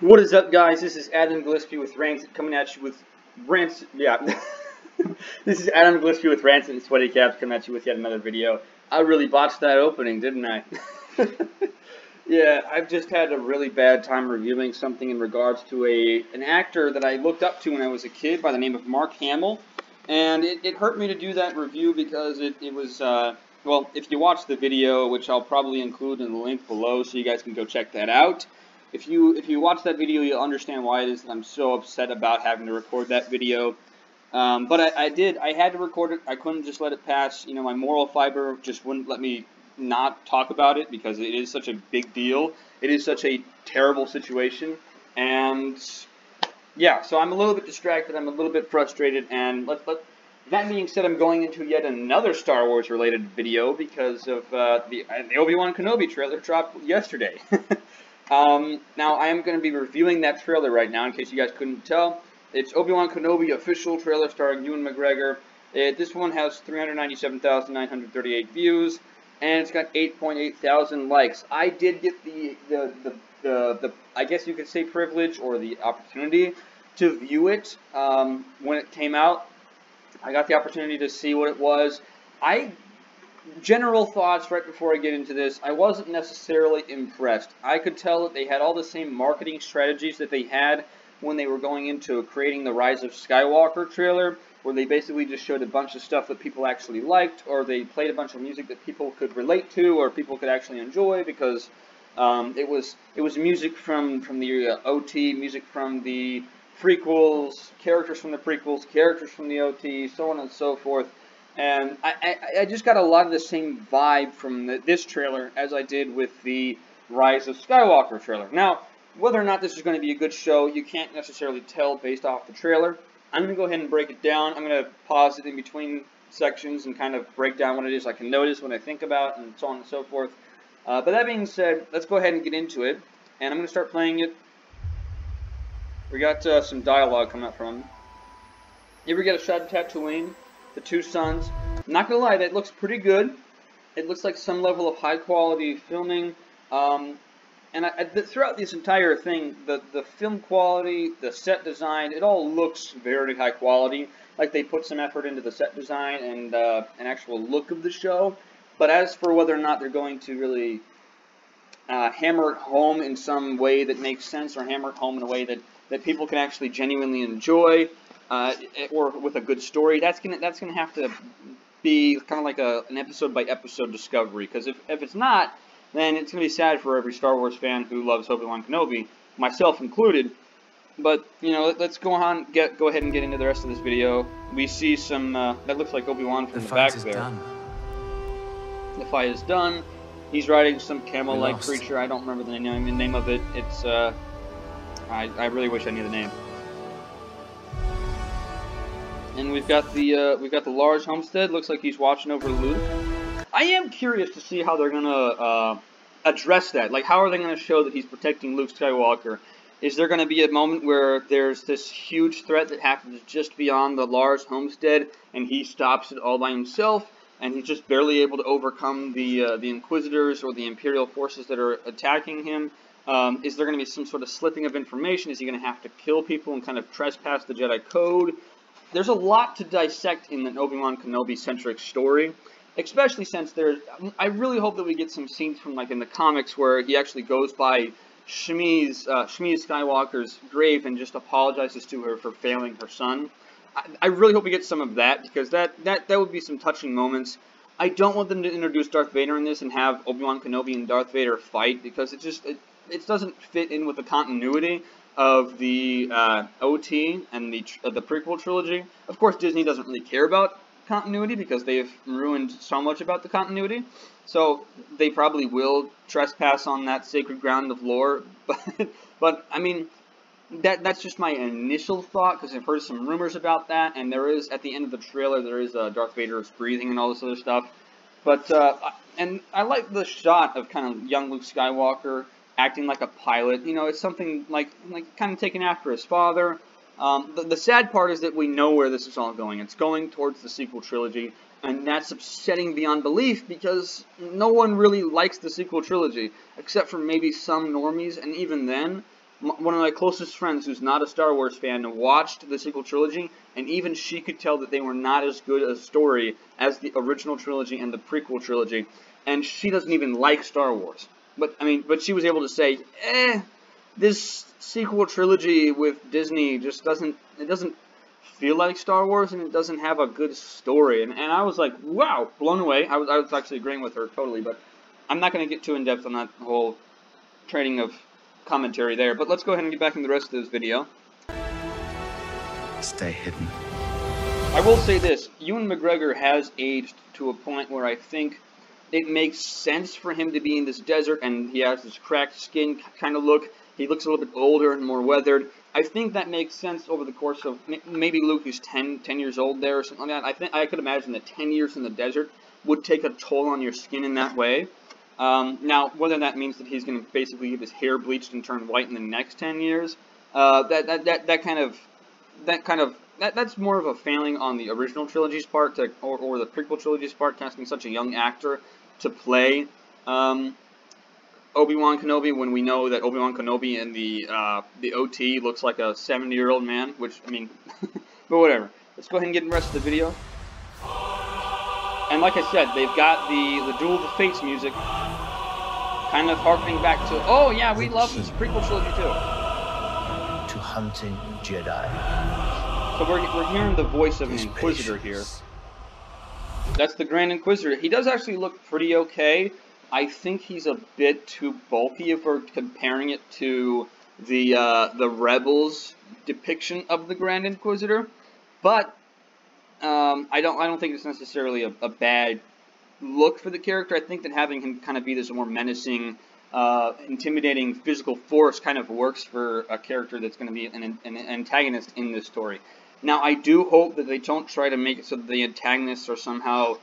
What is up, guys? This is Adam Gillespie with Rancid coming at you with Rancid. Yeah, this is Adam Gillespie with Rancid and Sweaty Caps coming at you with yet another video. I really botched that opening, didn't I? Yeah, I've just had a really bad time reviewing something in regards to an actor that I looked up to when I was a kid by the name of Mark Hamill, and it hurt me to do that review because it was well, if you watch the video, which I'll probably include in the link below, so you guys can go check that out. If you watch that video, you'll understand why it is that I'm so upset about having to record that video. But I had to record it. I couldn't just let it pass. You know, my moral fiber just wouldn't let me not talk about it because it is such a big deal. It is such a terrible situation. And yeah, so I'm a little bit distracted. I'm a little bit frustrated. And that being said, I'm going into yet another Star Wars related video because of the Obi-Wan Kenobi trailer dropped yesterday. Now, I am going to be reviewing that trailer right now, in case you guys couldn't tell. It's Obi-Wan Kenobi official trailer starring Ewan McGregor. This one has 397,938 views, and it's got 8.8 thousand likes. I did get the I guess you could say privilege or the opportunity to view it when it came out. I got the opportunity to see what it was. General thoughts right before I get into this, I wasn't necessarily impressed. I could tell that they had all the same marketing strategies that they had when they were going into creating the Rise of Skywalker trailer, where they basically just showed a bunch of stuff that people actually liked, or they played a bunch of music that people could relate to, or people could actually enjoy, because it was music from the OT, music from the prequels, characters from the prequels, characters from the OT, so on and so forth. And I just got a lot of the same vibe from this trailer as I did with the Rise of Skywalker trailer. Now, whether or not this is going to be a good show, you can't necessarily tell based off the trailer. I'm going to go ahead and break it down. I'm going to pause it in between sections and kind of break down what it is I can notice, what I think about, and so on and so forth. But that being said, let's go ahead and get into it. And I'm going to start playing it. We got some dialogue coming up from him. Here we get a shot of Tatooine. The two suns. I'm not gonna lie, that looks pretty good. It looks like some level of high quality filming. Throughout this entire thing, the film quality, the set design, it all looks very high quality. Like they put some effort into the set design and an actual look of the show. But as for whether or not they're going to really hammer it home in some way that makes sense, or hammer it home in a way that people can actually genuinely enjoy, or with a good story, that's gonna have to be kind of like an episode by episode discovery. Because if it's not, then it's gonna be sad for every Star Wars fan who loves Obi-Wan Kenobi, myself included. But you know, let's go ahead and get into the rest of this video. We see some that looks like Obi-Wan from the back there. Done. The fight is done. He's riding some camel-like creature. I don't remember the name of it. It's I really wish I knew the name. And we've got the Lars Homestead. Looks like he's watching over Luke. I am curious to see how they're gonna address that. Like, how are they gonna show that he's protecting Luke Skywalker? Is there gonna be a moment where there's this huge threat that happens just beyond the Lars Homestead, and he stops it all by himself, and he's just barely able to overcome the Inquisitors or the Imperial forces that are attacking him? Is there gonna be some sort of slipping of information? Is he gonna have to kill people and kind of trespass the Jedi Code? There's a lot to dissect in an Obi-Wan Kenobi-centric story, especially since I really hope that we get some scenes from, like, in the comics where he actually goes by Shmi Skywalker's grave and just apologizes to her for failing her son. I really hope we get some of that, because that would be some touching moments. I don't want them to introduce Darth Vader in this and have Obi-Wan Kenobi and Darth Vader fight, because it doesn't fit in with the continuity of the OT and the prequel trilogy. Of course, Disney doesn't really care about continuity because they've ruined so much about the continuity. So they probably will trespass on that sacred ground of lore. But I mean, that's just my initial thought, because I've heard some rumors about that, and there is, at the end of the trailer, there is Darth Vader's breathing and all this other stuff. But and I like the shot of kind of young Luke Skywalker acting like a pilot. You know, it's something like kind of taken after his father. The sad part is that we know where this is all going. It's going towards the sequel trilogy, and that's upsetting beyond belief, because no one really likes the sequel trilogy, except for maybe some normies, and even then, One of my closest friends who's not a Star Wars fan watched the sequel trilogy, and even she could tell that they were not as good a story as the original trilogy and the prequel trilogy, and she doesn't even like Star Wars. But she was able to say, this sequel trilogy with Disney just doesn't feel like Star Wars, and it doesn't have a good story. And I was like, wow, blown away. I was actually agreeing with her totally, but I'm not going to get too in-depth on that whole trading of commentary there. But let's go ahead and get back into the rest of this video. Stay hidden. I will say this, Ewan McGregor has aged to a point where I think it makes sense for him to be in this desert, and he has this cracked skin kind of look. He looks a little bit older and more weathered. I think that makes sense over the course of, maybe Luke is 10 years old there or something like that. I could imagine that 10 years in the desert would take a toll on your skin in that way. Now, whether that means that he's going to basically get his hair bleached and turn white in the next 10 years, that's more of a failing on the original trilogy's part, or the prequel trilogy's part, casting such a young actor to play Obi-Wan Kenobi, when we know that Obi-Wan Kenobi in the OT looks like a 70-year-old man, which, I mean, but whatever. Let's go ahead and get the rest of the video. And like I said, they've got the Duel of the Fates music, kind of harkening back to, oh yeah, we love this prequel trilogy too. To hunting Jedi. So we're hearing the voice of an Inquisitor here. That's the Grand Inquisitor. He does actually look pretty okay. I think he's a bit too bulky if we're comparing it to the Rebels depiction of the Grand Inquisitor, but I don't think it's necessarily a bad look for the character. I think that having him kind of be this more menacing, intimidating physical force kind of works for a character that's going to be an antagonist in this story. Now, I do hope that they don't try to make it so that the antagonists are somehow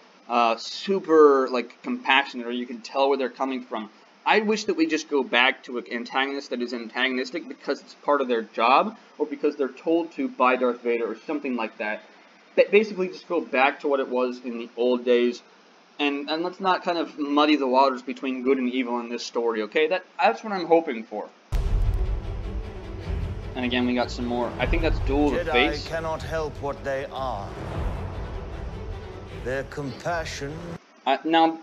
super, like, compassionate, or you can tell where they're coming from. I wish that we just go back to an antagonist that is antagonistic because it's part of their job, or because they're told to by Darth Vader, or something like that. But basically just go back to what it was in the old days, and let's not kind of muddy the waters between good and evil in this story, okay? That's what I'm hoping for. And again, we got some more. I think that's Duel of the Fates. Jedi cannot help what they are. Their compassion. Now,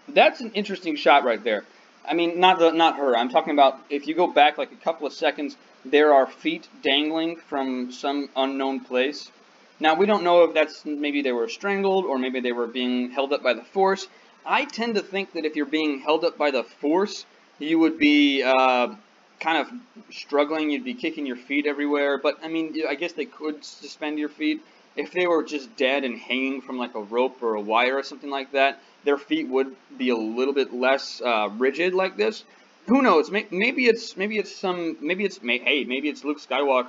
that's an interesting shot right there. I mean, not her. I'm talking about, if you go back like a couple of seconds, there are feet dangling from some unknown place. Now, we don't know if that's, maybe they were strangled, or maybe they were being held up by the Force. I tend to think that if you're being held up by the Force, you would be kind of struggling, you'd be kicking your feet everywhere. But, I mean, I guess they could suspend your feet. If they were just dead and hanging from like a rope or a wire or something like that, their feet would be a little bit less rigid like this. Who knows? Maybe it's Luke Skywalker,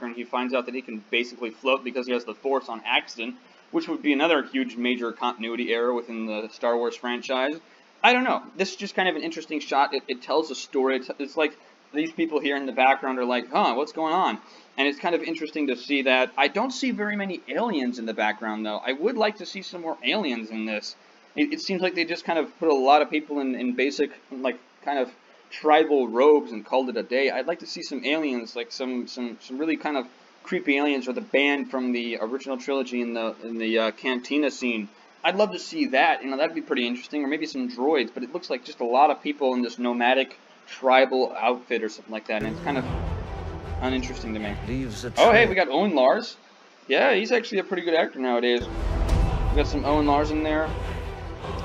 and he finds out that he can basically float because he has the Force on accident, which would be another huge major continuity error within the Star Wars franchise. I don't know. This is just kind of an interesting shot. It tells a story. It's like these people here in the background are like, huh, what's going on? And it's kind of interesting to see that. I don't see very many aliens in the background, though. I would like to see some more aliens in this. It seems like they just kind of put a lot of people in basic, like, kind of tribal robes and called it a day. I'd like to see some aliens, like some really kind of creepy aliens, or the band from the original trilogy in the cantina scene. I'd love to see that. You know, that'd be pretty interesting. Or maybe some droids. But it looks like just a lot of people in this nomadic tribal outfit or something like that, and it's kind of uninteresting to me. Oh, hey, we got Owen Lars. Yeah, he's actually a pretty good actor nowadays. We got some Owen Lars in there.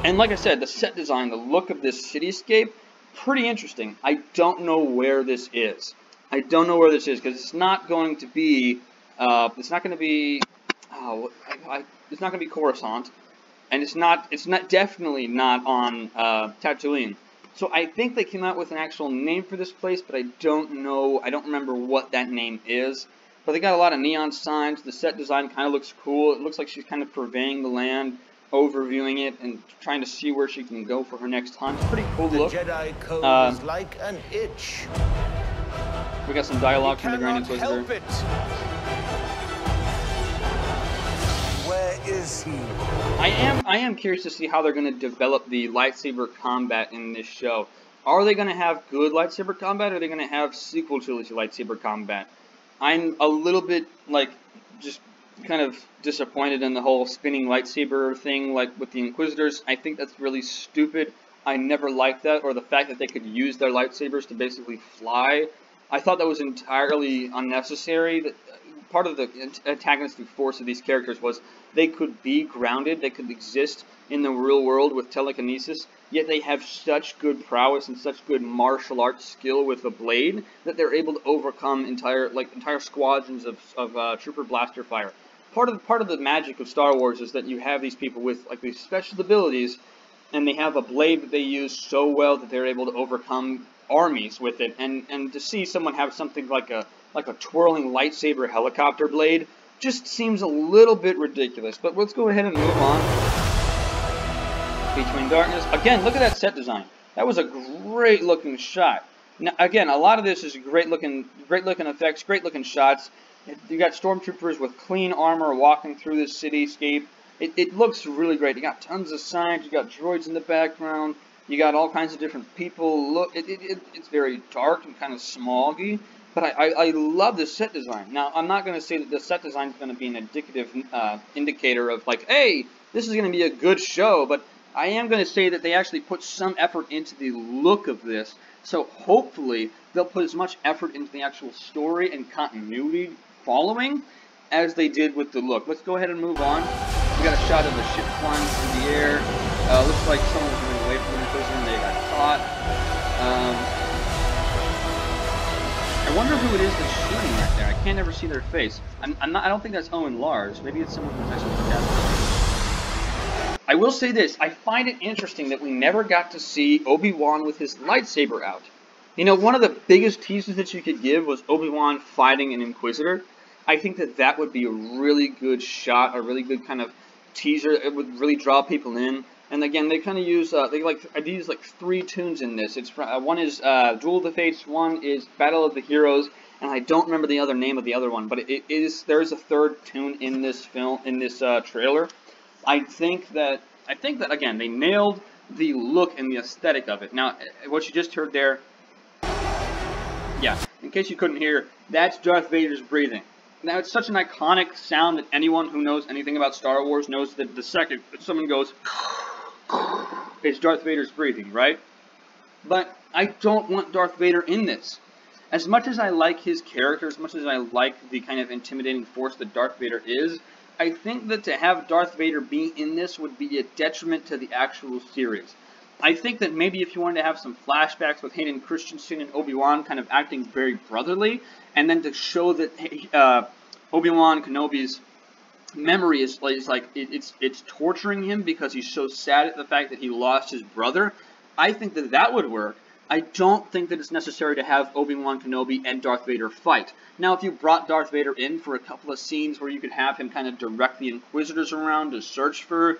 And like I said, the set design, the look of this cityscape, pretty interesting. I don't know where this is. I don't know where this is, because it's not going to be, it's not going to be Coruscant, and it's definitely not on Tatooine. So I think they came out with an actual name for this place, but I don't know, I don't remember what that name is. But they got a lot of neon signs. The set design kind of looks cool. It looks like she's kind of surveying the land, overviewing it, and trying to see where she can go for her next hunt. Pretty cool look. The Jedi code is like an itch. We got some dialogue from the Grand Inquisitor. Help it. Where is he? I am curious to see how they're going to develop the lightsaber combat in this show. Are they going to have good lightsaber combat, or are they going to have sequel trilogy lightsaber combat? I'm a little bit, like, just kind of disappointed in the whole spinning lightsaber thing, like with the Inquisitors. I think that's really stupid. I never liked that, or the fact that they could use their lightsabers to basically fly. I thought that was entirely unnecessary. That part of the antagonistic force of these characters was they could be grounded, they could exist in the real world with telekinesis, yet they have such good prowess and such good martial arts skill with the blade that they're able to overcome entire squadrons of trooper blaster fire. Part of the magic of Star Wars is that you have these people with like these special abilities, and they have a blade that they use so well that they're able to overcome armies with it. And to see someone have something like a twirling lightsaber helicopter blade just seems a little bit ridiculous. But let's go ahead and move on. Between Darkness. Again, look at that set design. That was a great looking shot. Now, again, a lot of this is great looking effects, great looking shots. You got stormtroopers with clean armor walking through this cityscape. It looks really great. You got tons of signs. You got droids in the background. You got all kinds of different people. Look, it's very dark and kind of smoggy. But I love the set design. Now, I'm not going to say that the set design is going to be an indicative indicator of like, hey, this is going to be a good show. But I am going to say that they actually put some effort into the look of this. So hopefully they'll put as much effort into the actual story and continuity following as they did with the look. Let's go ahead and move on. We got a shot of the ship flying through the air. Looks like someone was running away from the prison and they got caught. I wonder who it is that's shooting right there. I can't ever see their face. I don't think that's Owen Lars. Maybe it's someone who's actually I will say this. I find it interesting that we never got to see Obi-Wan with his lightsaber out. You know, one of the biggest teases that you could give was Obi-Wan fighting an Inquisitor. I think that that would be a really good shot, a really good kind of teaser. It would really draw people in. And again, they kind of use they use like 3 tunes in this. It's one is Duel of the Fates, one is Battle of the Heroes, and I don't remember the other name of the other one. But there is a 3rd tune in this film, in this trailer. I think that again they nailed the look and the aesthetic of it. Now, what you just heard there, yeah, in case you couldn't hear, that's Darth Vader's breathing. Now, it's such an iconic sound that anyone who knows anything about Star Wars knows that the second someone goes, it's Darth Vader's breathing, right? But I don't want Darth Vader in this. As much as I like his character, as much as I like the kind of intimidating force that Darth Vader is, I think that to have Darth Vader be in this would be a detriment to the actual series. I think that maybe if you wanted to have some flashbacks with Hayden Christensen and Obi-Wan kind of acting very brotherly, and then to show that Obi-Wan Kenobi's memory is like it's torturing him because he's so sad at the fact that he lost his brother, I think that that would work. I don't think that it's necessary to have Obi-Wan Kenobi and Darth Vader fight. Now, if you brought Darth Vader in for a couple of scenes where you could have him kind of direct the Inquisitors around to search for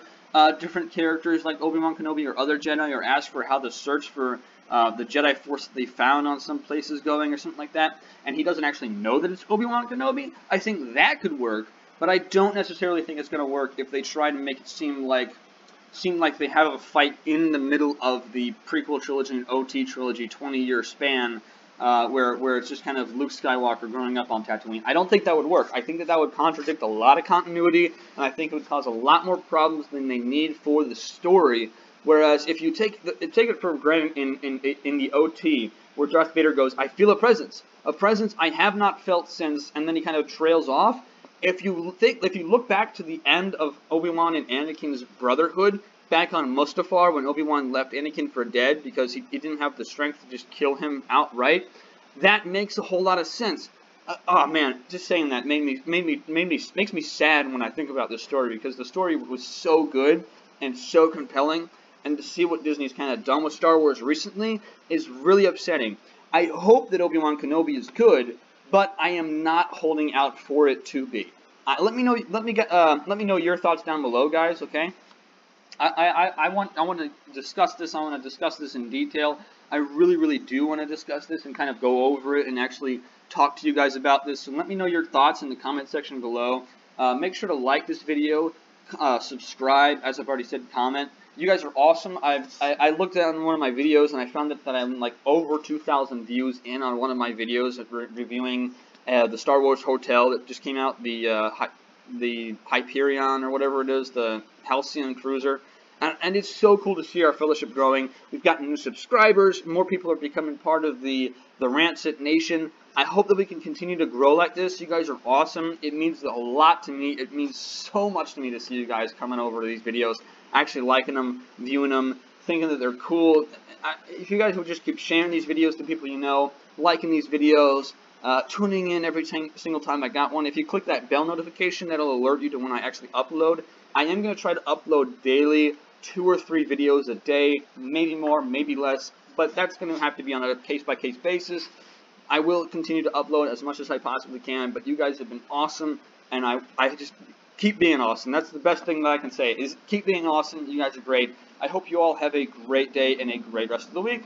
different characters like Obi-Wan Kenobi or other Jedi, or ask for how the search for the Jedi Force that they found on some place is going or something like that, and he doesn't actually know that it's Obi-Wan Kenobi, I think that could work, but I don't necessarily think it's going to work if they try to make it seem like they have a fight in the middle of the prequel trilogy and OT trilogy 20-year span, where it's just kind of Luke Skywalker growing up on Tatooine. I don't think that would work. I think that that would contradict a lot of continuity, and I think it would cause a lot more problems than they need for the story. Whereas if you take it for granted in the OT, where Darth Vader goes, I feel a presence I have not felt since, and then he kind of trails off. If you look back to the end of Obi-Wan and Anakin's brotherhood, back on Mustafar when Obi-Wan left Anakin for dead because he didn't have the strength to just kill him outright, that makes a whole lot of sense. Oh man, just saying that makes me sad when I think about this story, because the story was so good and so compelling, and to see what Disney's kind of done with Star Wars recently is really upsetting. I hope that Obi-Wan Kenobi is good, but I am not holding out for it to be. Let me know your thoughts down below, guys. Okay. I want to discuss this. I want to discuss this in detail. I really do want to discuss this and kind of go over it and actually talk to you guys about this. So let me know your thoughts in the comment section below. Make sure to like this video, subscribe, as I've already said, comment. You guys are awesome. I looked at one of my videos and I found that I'm like over 2,000 views in on one of my videos of reviewing the Star Wars Hotel that just came out, the Hyperion or whatever it is, the Halcyon Cruiser. And it's so cool to see our fellowship growing. We've gotten new subscribers. More people are becoming part of the Rancid Nation. I hope that we can continue to grow like this. You guys are awesome. It means a lot to me. It means so much to me to see you guys coming over to these videos, actually liking them, viewing them, thinking that they're cool. If you guys would just keep sharing these videos to people you know, liking these videos, tuning in every single time I got one. If you click that bell notification, that'll alert you to when I actually upload. I am going to try to upload daily, 2 or 3 videos a day, maybe more, maybe less, but that's going to have to be on a case-by-case basis. I will continue to upload as much as I possibly can, but you guys have been awesome, and I just keep being awesome. That's the best thing that I can say, is keep being awesome. You guys are great. I hope you all have a great day and a great rest of the week.